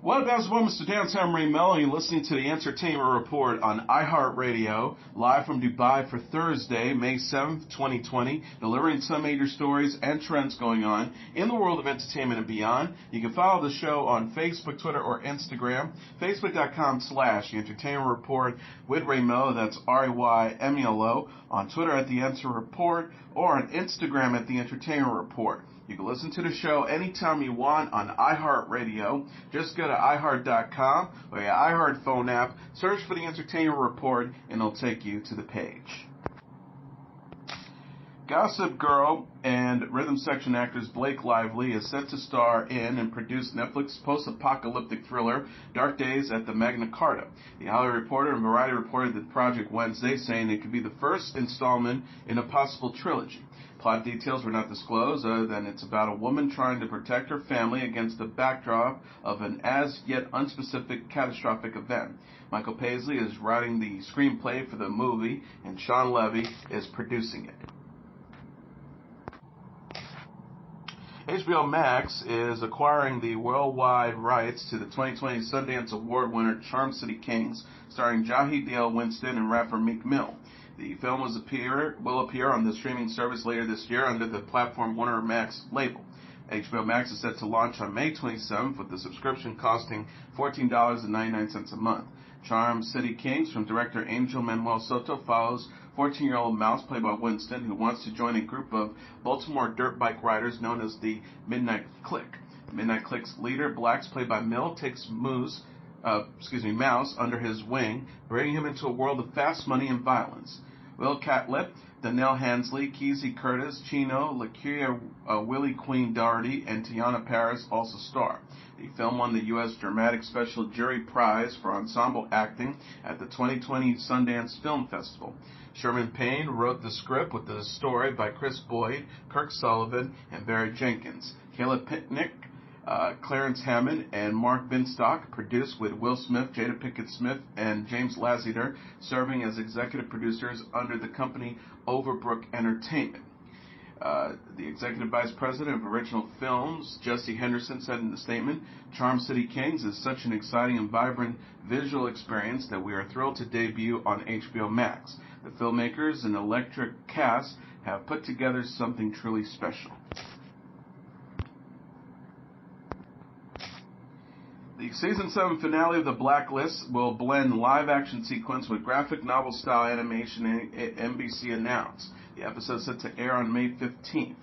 What about Mr. Downtown Ray Melo? You're listening to the Entertainment Report on iHeartRadio, live from Dubai for Thursday, May 7th, 2020, delivering some major stories and trends going on in the world of entertainment and beyond. You can follow the show on Facebook, Twitter, or Instagram. Facebook.com/The Entertainment Report with Ray Melo, that's RAYMELO. On Twitter at The Enter Report, or on Instagram at The Entertainment Report. You can listen to the show anytime you want on iHeartRadio. Just go to iHeart.com or your iHeart phone app, search for The Entertainment Report, and it'll take you to the page. Gossip Girl and rhythm section actress Blake Lively is set to star in and produce Netflix post-apocalyptic thriller Dark Days at the Magna Carta. The Hollywood Reporter and Variety reported the project Wednesday, saying it could be the first installment in a possible trilogy. Plot details were not disclosed, other than it's about a woman trying to protect her family against the backdrop of an as-yet unspecific catastrophic event. Michael Paisley is writing the screenplay for the movie, and Sean Levy is producing it. HBO Max is acquiring the worldwide rights to the 2020 Sundance Award winner Charm City Kings, starring Jahi Dale Winston and rapper Meek Mill. The film will appear on the streaming service later this year under the platform Warner Max label. HBO Max is set to launch on May 27th, with the subscription costing $14.99 a month. Charm City Kings from director Angel Manuel Soto follows 14-year-old Mouse, played by Winston, who wants to join a group of Baltimore dirt bike riders known as the Midnight Clique. The Midnight Clique's leader, Blacks, played by Mill, takes Mouse under his wing, bringing him into a world of fast money and violence. Will Catlett, Donnell Hansley, Kesey Curtis, Chino, LaKeia Willie Queen Doherty, and Tiana Paris also star. The film won the U.S. Dramatic Special Jury Prize for Ensemble Acting at the 2020 Sundance Film Festival. Sherman Payne wrote the script, with the story by Chris Boyd, Kirk Sullivan, and Barry Jenkins. Caleb Pitnick, Clarence Hammond, and Mark Binstock, produced with Will Smith, Jada Pinkett Smith, and James Lasseter serving as executive producers under the company Overbrook Entertainment. The executive vice president of original films, Jesse Henderson, said in the statement, "Charm City Kings is such an exciting and vibrant visual experience that we are thrilled to debut on HBO Max. The filmmakers and electric cast have put together something truly special." The season 7 finale of The Blacklist will blend live-action sequence with graphic novel-style animation, NBC announced. The episode is set to air on May 15th.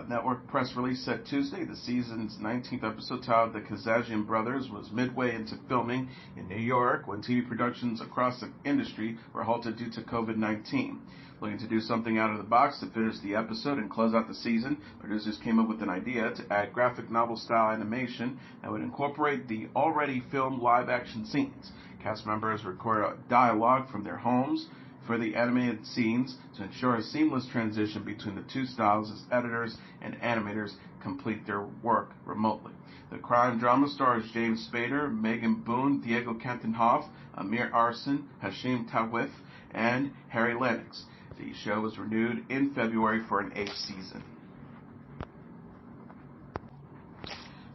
Network press release said Tuesday the season's 19th episode, titled The Kazajian Brothers, was midway into filming in New York when TV productions across the industry were halted due to COVID-19. Looking to do something out of the box to finish the episode and close out the season, producers came up with an idea to add graphic novel-style animation that would incorporate the already filmed live-action scenes. Cast members recorded dialogue from their homes for the animated scenes to ensure a seamless transition between the two styles as editors and animators complete their work remotely. The crime drama stars James Spader, Megan Boone, Diego Cantinhoff, Amir Arson, Hashim Tawith, and Harry Lennox. The show was renewed in February for an 8th season.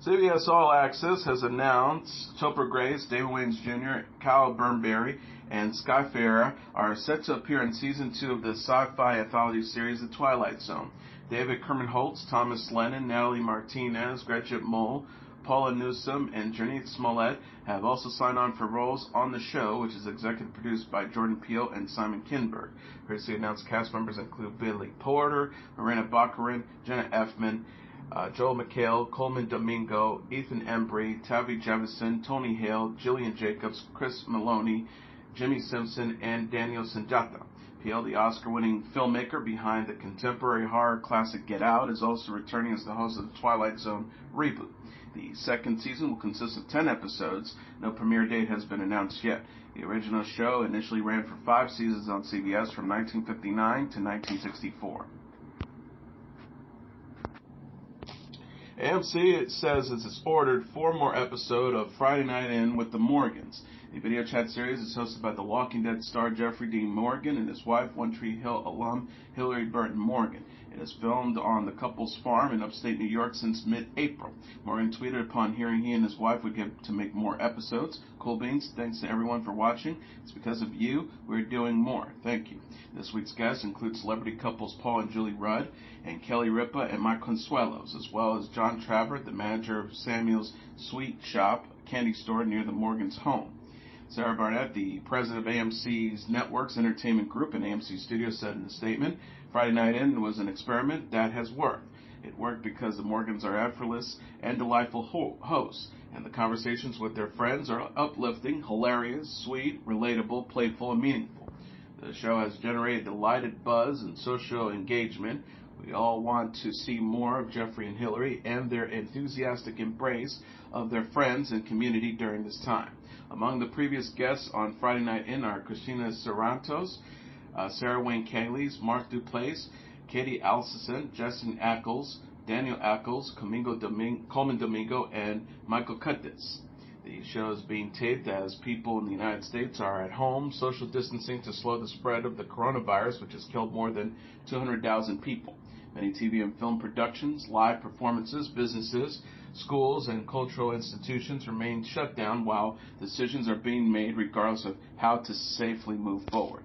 CBS All Access has announced Topher Grace, David Wayans Jr., Kyle Burnberry, and Sky Ferreira are set to appear in Season 2 of the sci-fi anthology series The Twilight Zone. David Kerman Holtz, Thomas Lennon, Natalie Martinez, Gretchen Mol, Paula Newsome, and Jernith Smollett have also signed on for roles on the show, which is executive produced by Jordan Peele and Simon Kinberg. Previously announced cast members include Billy Porter, Marina Baccarin, Jenna Elfman, Joel McHale, Coleman Domingo, Ethan Embry, Tavi Jefferson, Tony Hale, Jillian Jacobs, Chris Maloney, Jimmy Simpson, and Daniel Sanjata. Peele, the Oscar-winning filmmaker behind the contemporary horror classic Get Out, is also returning as the host of the Twilight Zone reboot. The second season will consist of 10 episodes. No premiere date has been announced yet. The original show initially ran for 5 seasons on CBS from 1959 to 1964. AMC, it says, it's ordered 4 more episodes of Friday Night In with the Morgans. The video chat series is hosted by The Walking Dead star Jeffrey Dean Morgan and his wife, One Tree Hill alum Hillary Burton Morgan. It is filmed on the couple's farm in upstate New York since mid-April. Morgan tweeted upon hearing he and his wife would get to make more episodes. Cool beans, thanks to everyone for watching. It's because of you we're doing more. Thank you. This week's guests include celebrity couples Paul and Julie Rudd and Kelly Ripa and Mike Consuelos, as well as John Travert, the manager of Samuel's Sweet Shop, a candy store near the Morgans' home. Sarah Barnett, the president of AMC's Networks Entertainment Group and AMC Studios, said in a statement, Friday Night In was an experiment that has worked. It worked because the Morgans are effortless and delightful hosts, and the conversations with their friends are uplifting, hilarious, sweet, relatable, playful, and meaningful. The show has generated delighted buzz and social engagement. We all want to see more of Jeffrey and Hillary and their enthusiastic embrace of their friends and community during this time. Among the previous guests on Friday Night In are Christina Sorrentos, Sarah Wayne Callies, Mark Duplass, Katie Alcison, Justin Ackles, Daniel Ackles, Coleman Domingo, and Michael Cudis. The show is being taped as people in the United States are at home, social distancing to slow the spread of the coronavirus, which has killed more than 200,000 people. Many TV and film productions, live performances, businesses, schools, and cultural institutions remain shut down while decisions are being made regardless of how to safely move forward.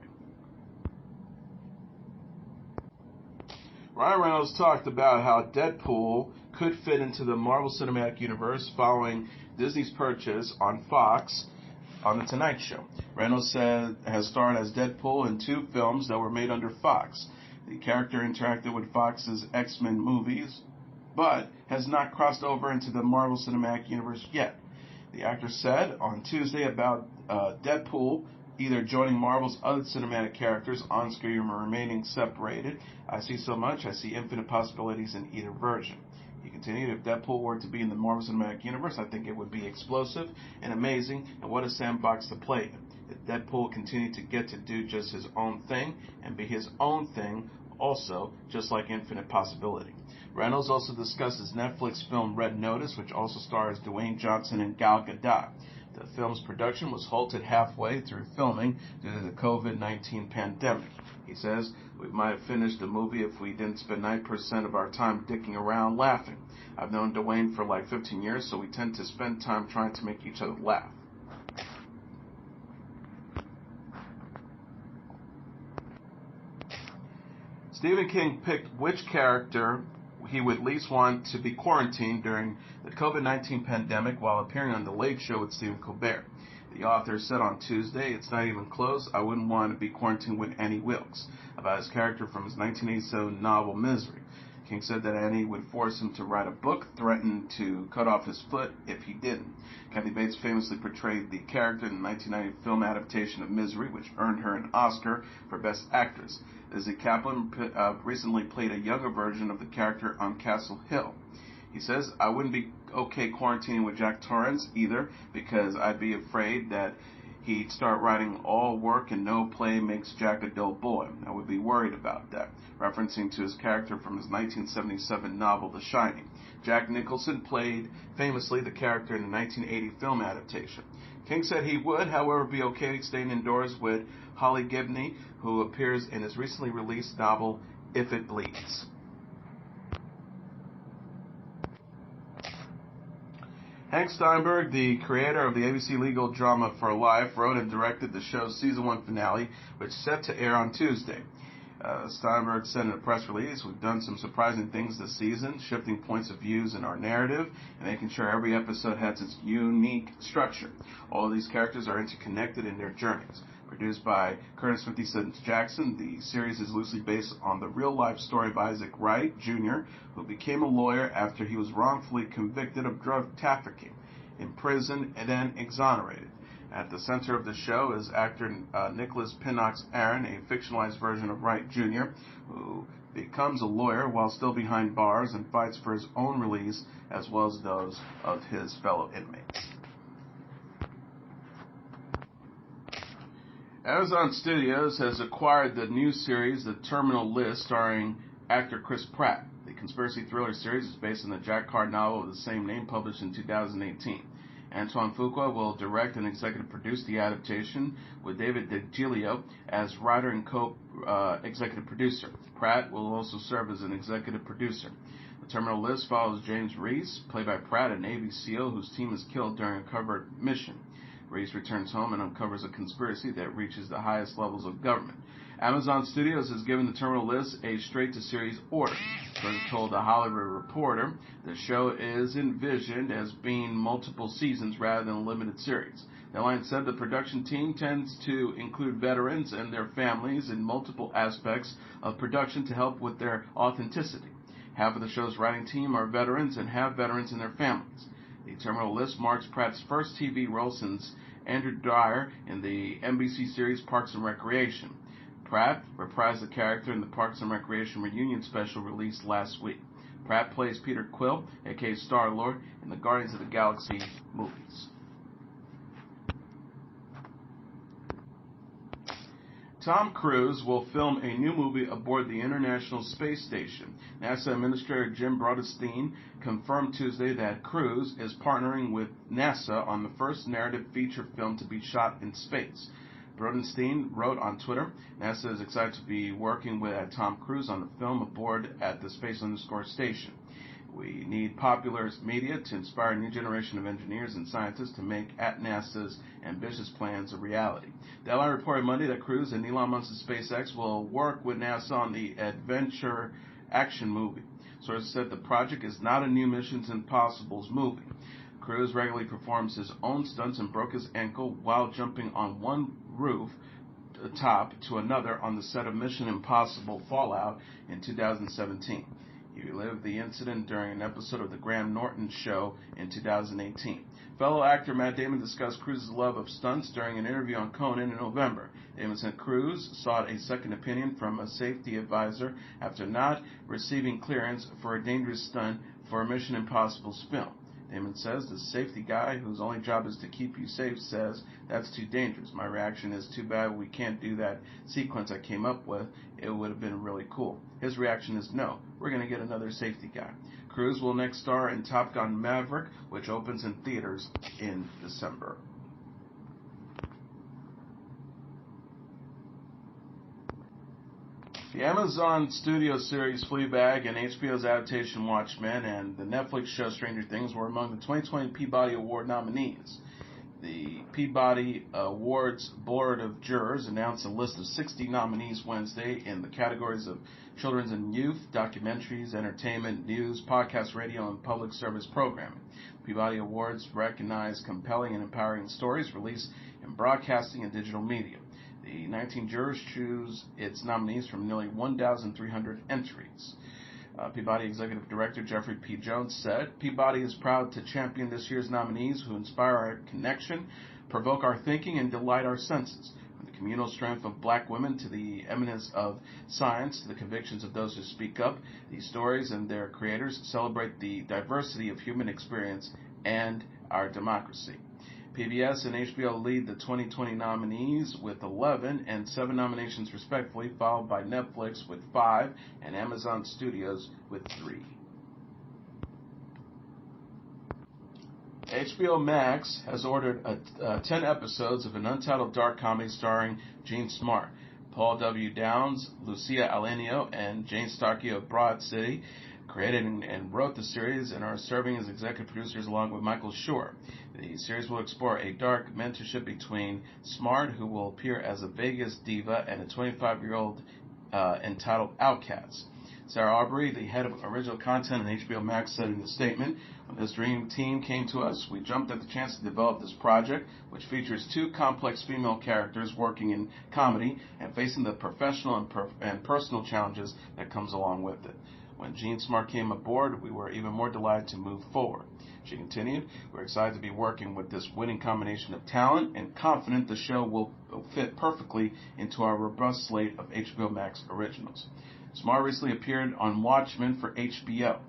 Ryan Reynolds talked about how Deadpool could fit into the Marvel Cinematic Universe following Disney's purchase on Fox on The Tonight Show. Reynolds has starred as Deadpool in 2 films that were made under Fox. The character interacted with Fox's X-Men movies, but has not crossed over into the Marvel Cinematic Universe yet. The actor said on Tuesday about Deadpool either joining Marvel's other cinematic characters on screen or remaining separated. I see so much, I see infinite possibilities in either version. He continued, if Deadpool were to be in the Marvel Cinematic Universe, I think it would be explosive and amazing, and what a sandbox to play in. If Deadpool continued to get to do just his own thing and be his own thing also, just like infinite possibility. Reynolds also discussed his Netflix film Red Notice, which also stars Dwayne Johnson and Gal Gadot. The film's production was halted halfway through filming due to the COVID-19 pandemic. He says, we might have finished the movie if we didn't spend 9% of our time dicking around laughing. I've known Dwayne for like 15 years, so we tend to spend time trying to make each other laugh. Stephen King picked which character he would least want to be quarantined during the COVID-19 pandemic while appearing on The Late Show with Stephen Colbert. The author said on Tuesday, it's not even close, I wouldn't want to be quarantined with Annie Wilkes, about his character from his 1987 novel Misery. King said that Annie would force him to write a book, threatened to cut off his foot if he didn't. Kathy Bates famously portrayed the character in the 1990 film adaptation of Misery, which earned her an Oscar for Best Actress. Lizzie Kaplan recently played a younger version of the character on Castle Hill. He says, I wouldn't be okay quarantining with Jack Torrance either, because I'd be afraid that he'd start writing all work and no play makes Jack a dull boy. I would be worried about that, referencing to his character from his 1977 novel The Shining. Jack Nicholson played famously the character in the 1980 film adaptation. King said he would, however, be okay staying indoors with Holly Gibney, who appears in his recently released novel If It Bleeds. Hank Steinberg, the creator of the ABC legal drama For Life, wrote and directed the show's season 1 finale, which is set to air on Tuesday. Steinberg said in a press release, we've done some surprising things this season, shifting points of views in our narrative and making sure every episode has its unique structure. All of these characters are interconnected in their journeys. Produced by Curtis 50 Cent Jackson, the series is loosely based on the real-life story of Isaac Wright, Jr., who became a lawyer after he was wrongfully convicted of drug trafficking, imprisoned, and then exonerated. At the center of the show is actor Nicholas Pinnock's Aaron, a fictionalized version of Wright Jr., who becomes a lawyer while still behind bars and fights for his own release as well as those of his fellow inmates. Amazon Studios has acquired the new series The Terminal List, starring actor Chris Pratt. The conspiracy thriller series is based on the Jack Carr novel of the same name, published in 2018. Antoine Fuqua will direct and executive produce the adaptation, with David DiGilio as writer and co-executive producer. Pratt will also serve as an executive producer. The terminal list follows James Reese, played by Pratt, a Navy SEAL whose team is killed during a covert mission. Reese returns home and uncovers a conspiracy that reaches the highest levels of government. Amazon Studios has given the terminal list a straight-to-series order. As told The Hollywood Reporter, the show is envisioned as being multiple seasons rather than a limited series. The line said the production team tends to include veterans and their families in multiple aspects of production to help with their authenticity. Half of the show's writing team are veterans and have veterans in their families. The terminal list marks Pratt's first TV role since Andrew Dyer in the NBC series Parks and Recreation. Pratt reprised the character in the Parks and Recreation reunion special released last week. Pratt plays Peter Quill, aka Star-Lord, in the Guardians of the Galaxy movies. Tom Cruise will film a new movie aboard the International Space Station. NASA Administrator Jim Bridenstine confirmed Tuesday that Cruise is partnering with NASA on the first narrative feature film to be shot in space. Bridenstine wrote on Twitter, NASA is excited to be working with Tom Cruise on the film aboard at the Space_Station. We need popular media to inspire a new generation of engineers and scientists to make at NASA's ambitious plans a reality. The line reported Monday that Cruise and Elon Musk's SpaceX will work with NASA on the adventure action movie. Sources said the project is not a new Mission Impossible movie. Cruise regularly performs his own stunts and broke his ankle while jumping on one roof top to another on the set of Mission Impossible Fallout in 2017. He relived the incident during an episode of The Graham Norton Show in 2018. Fellow actor Matt Damon discussed Cruise's love of stunts during an interview on Conan in November. Damon said Cruise sought a second opinion from a safety advisor after not receiving clearance for a dangerous stunt for a Mission Impossible's film. Damon says the safety guy, whose only job is to keep you safe, says, "That's too dangerous. My reaction is, too bad we can't do that sequence I came up with. It would have been really cool." His reaction is, "No, we're going to get another safety guy." Cruise will next star in Top Gun Maverick, which opens in theaters in December. The Amazon Studio series Fleabag and HBO's adaptation Watchmen and the Netflix show Stranger Things were among the 2020 Peabody Award nominees. The Peabody Awards Board of Jurors announced a list of 60 nominees Wednesday in the categories of children's and youth, documentaries, entertainment, news, podcast, radio, and public service programming. The Peabody Awards recognize compelling and empowering stories released in broadcasting and digital media. The 19 jurors choose its nominees from nearly 1,300 entries. Peabody Executive Director Jeffrey P. Jones said, "Peabody is proud to champion this year's nominees who inspire our connection, provoke our thinking, and delight our senses. From the communal strength of black women to the eminence of science to the convictions of those who speak up, these stories and their creators celebrate the diversity of human experience and our democracy." PBS and HBO lead the 2020 nominees with 11 and 7 nominations respectively, followed by Netflix with 5 and Amazon Studios with 3. HBO Max has ordered 10 episodes of an untitled dark comedy starring Gene Smart, Paul W. Downs, Lucia Alenio, and Jane Starkey of Broad City. Created and wrote the series and are serving as executive producers along with Michael Schur. The series will explore a dark mentorship between Smart, who will appear as a Vegas diva, and a 25-year-old entitled Outcast. Sarah Aubrey, the head of original content at HBO Max, said in a statement, "When this dream team came to us, we jumped at the chance to develop this project, which features 2 complex female characters working in comedy and facing the professional and personal challenges that comes along with it. When Gene Smart came aboard, we were even more delighted to move forward." She continued, "We're excited to be working with this winning combination of talent and confident the show will fit perfectly into our robust slate of HBO Max originals." Smart recently appeared on Watchmen for HBO.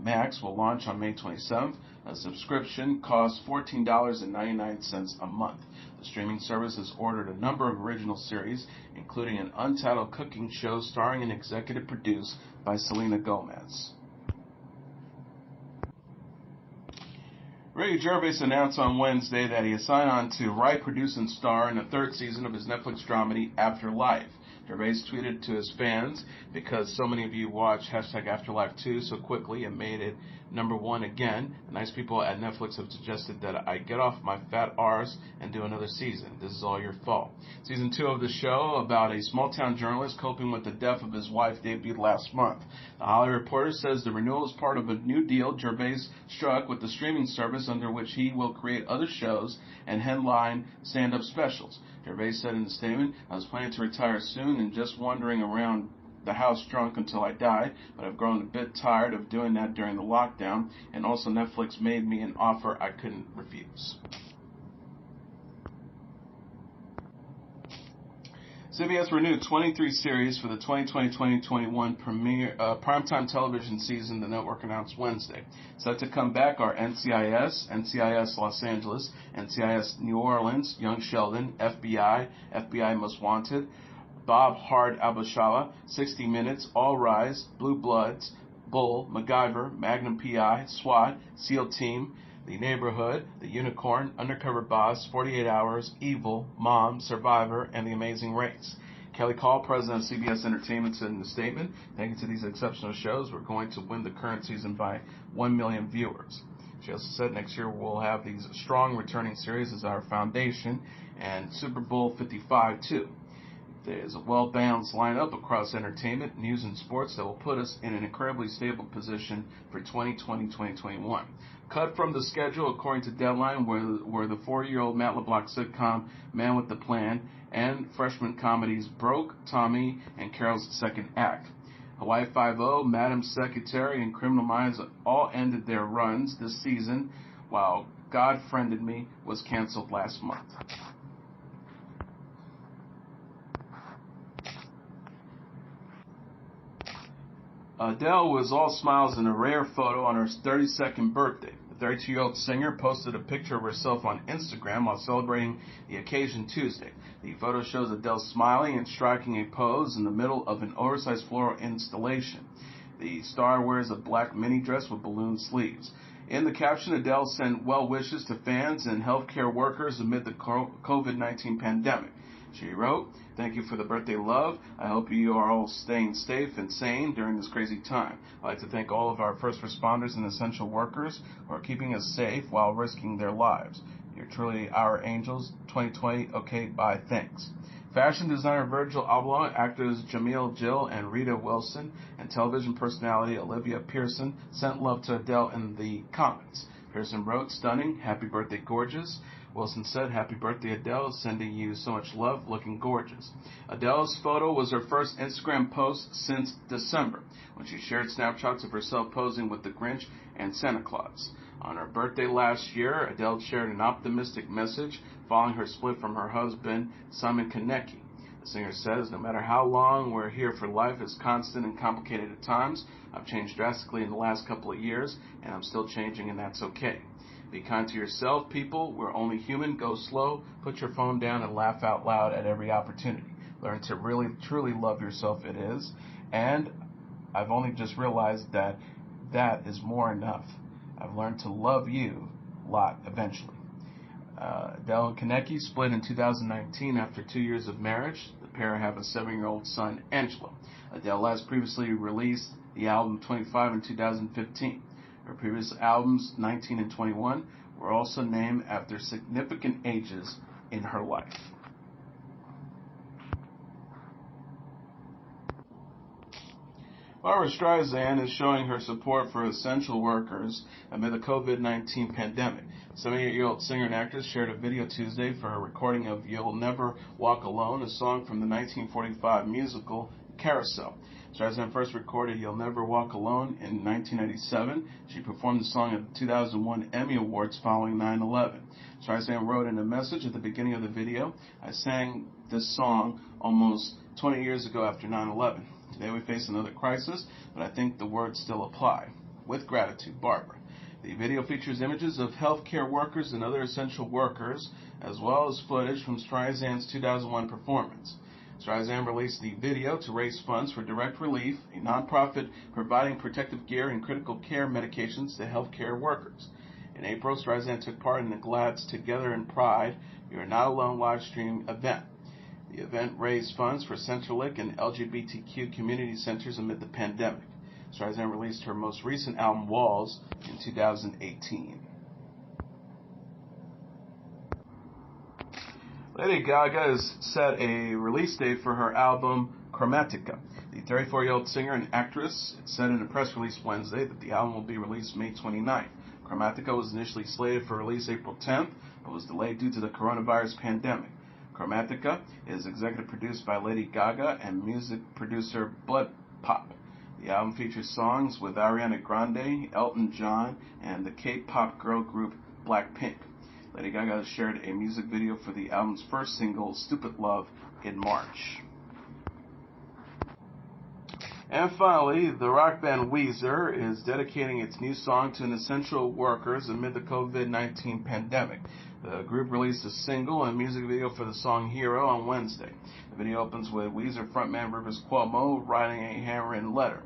Max will launch on May 27th. A subscription costs $14.99 a month. The streaming service has ordered a number of original series, including an untitled cooking show starring and executive produced by Selena Gomez. Ricky Gervais announced on Wednesday that he has signed on to write, produce, and star in the third season of his Netflix dramedy Afterlife. Gervais tweeted to his fans, because so many of you watch Afterlife 2 so quickly and made it #1 again, the nice people at Netflix have suggested that I get off my fat arse and do another season. This is all your fault. Season 2 of the show, about a small-town journalist coping with the death of his wife, debuted last month. The Hollywood Reporter says the renewal is part of a new deal Gervais struck with the streaming service, under which he will create other shows and headline stand-up specials. Gervais said in a statement, I was planning to retire soon and just wandering around the house drunk until I die, but I've grown a bit tired of doing that during the lockdown, and also Netflix made me an offer I couldn't refuse. CBS renewed 23 series for the 2020-2021 primetime television season, the network announced Wednesday. Set to come back are NCIS, NCIS Los Angeles, NCIS New Orleans, Young Sheldon, FBI, FBI Most Wanted, Bob Hard Abashala, 60 Minutes, All Rise, Blue Bloods, Bull, MacGyver, Magnum P.I., SWAT, SEAL Team, The Neighborhood, The Unicorn, Undercover Boss, 48 Hours, Evil, Mom, Survivor, and The Amazing Race. Kelly Call, president of CBS Entertainment, said in a statement, thank you to these exceptional shows, we're going to win the current season by 1 million viewers. She also said next year we'll have these strong returning series as our foundation, and Super Bowl 55 too. There's a well-balanced lineup across entertainment, news, and sports that will put us in an incredibly stable position for 2020-2021. Cut from the schedule, according to Deadline, were the 40-year-old Matt LeBlanc sitcom Man with the Plan and freshman comedies Broke, Tommy, and Carol's Second Act. Hawaii Five-0, Madam's Secretary, and Criminal Minds all ended their runs this season, while God Friended Me was canceled last month. Adele was all smiles in a rare photo on her 32nd birthday. The 32-year-old singer posted a picture of herself on Instagram while celebrating the occasion Tuesday. The photo shows Adele smiling and striking a pose in the middle of an oversized floral installation. The star wears a black mini dress with balloon sleeves. In the caption, Adele sent well wishes to fans and healthcare workers amid the COVID-19 pandemic. She wrote, thank you for the birthday love. I hope you are all staying safe and sane during this crazy time. I'd like to thank all of our first responders and essential workers who are keeping us safe while risking their lives. You're truly our angels. 2020, okay, bye, thanks. Fashion designer Virgil Abloh, actors Jamil Gill and Rita Wilson, and television personality Olivia Pearson sent love to Adele in the comments. Pearson wrote, stunning, happy birthday, gorgeous. Wilson said, happy birthday, Adele, sending you so much love, looking gorgeous. Adele's photo was her first Instagram post since December, when she shared snapshots of herself posing with the Grinch and Santa Claus. On her birthday last year, Adele shared an optimistic message following her split from her husband, Simon Konecki. The singer says, no matter how long we're here for, life is constant and complicated at times. I've changed drastically in the last couple of years, and I'm still changing, and that's okay. Be kind to yourself, people. We're only human. Go slow. Put your phone down and laugh out loud at every opportunity. Learn to really, truly love yourself, it is. And I've only just realized that that is more enough. I've learned to love you a lot eventually. Adele and Konecki split in 2019 after 2 years of marriage. The pair have a 7-year-old son, Angelo. Adele has previously released the album 25 in 2015. Her previous albums, 19 and 21, were also named after significant ages in her life. Barbra Streisand is showing her support for essential workers amid the COVID-19 pandemic. 78-year-old singer and actress shared a video Tuesday for her recording of You'll Never Walk Alone, a song from the 1945 musical Carousel. Streisand first recorded You'll Never Walk Alone in 1997. She performed the song at the 2001 Emmy Awards following 9/11. Streisand wrote in a message at the beginning of the video, I sang this song almost 20 years ago after 9/11. Today we face another crisis, but I think the words still apply. With gratitude, Barbara. The video features images of healthcare workers and other essential workers, as well as footage from Streisand's 2001 performance. Streisand released the video to raise funds for Direct Relief, a nonprofit providing protective gear and critical care medications to healthcare workers. In April, Streisand took part in the GLAAD's Together in Pride, You're Not Alone live stream event. The event raised funds for Centrelink and LGBTQ community centers amid the pandemic. Streisand released her most recent album, Walls, in 2018. Lady Gaga has set a release date for her album, Chromatica. The 34-year-old singer and actress said in a press release Wednesday that the album will be released May 29th. Chromatica was initially slated for release April 10th, but was delayed due to the coronavirus pandemic. Chromatica is executive produced by Lady Gaga and music producer Blood Pop. The album features songs with Ariana Grande, Elton John, and the K-pop girl group Blackpink. Lady Gaga shared a music video for the album's first single, Stupid Love, in March. And finally, the rock band Weezer is dedicating its new song to essential workers amid the COVID-19 pandemic. The group released a single and music video for the song Hero on Wednesday. The video opens with Weezer frontman Rivers Cuomo writing a handwritten letter.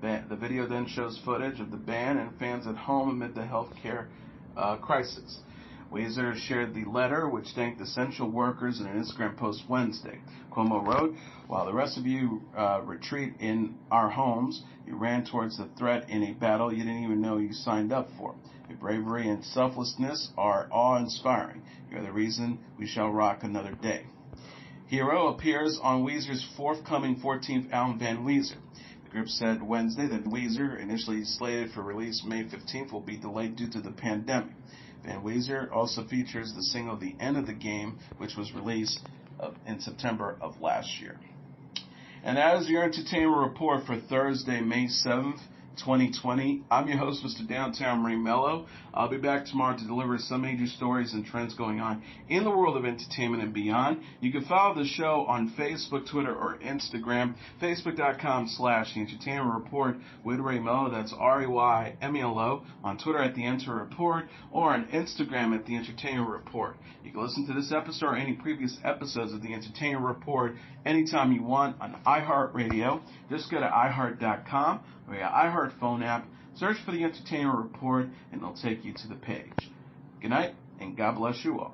The video then shows footage of the band and fans at home amid the healthcare crisis. Weezer shared the letter, which thanked essential workers in an Instagram post Wednesday. Cuomo wrote, "While the rest of you retreat in our homes, you ran towards the threat in a battle you didn't even know you signed up for. Your bravery and selflessness are awe-inspiring. You're the reason we shall rock another day." Hero appears on Weezer's forthcoming 14th album, Van Weezer. The group said Wednesday that Weezer, initially slated for release May 15th, will be delayed due to the pandemic. Van Weezer also features the single The End of the Game, which was released in September of last year. And that is your entertainment report for Thursday, May 7th, 2020. I'm your host, Mr. Downtown Melo. I'll be back tomorrow to deliver some major stories and trends going on in the world of entertainment and beyond. You can follow the show on Facebook, Twitter, or Instagram. Facebook.com/The Entertainment Report with Ray Melo. That's RAYMELO. On Twitter at The Enter Report, or on Instagram at The Entertainment Report. You can listen to this episode or any previous episodes of The Entertainment Report anytime you want on iHeartRadio. Just go to iHeart.com or your iHeart phone app. Search for The Entertainment Report, and it'll take you to the page. Good night, and God bless you all.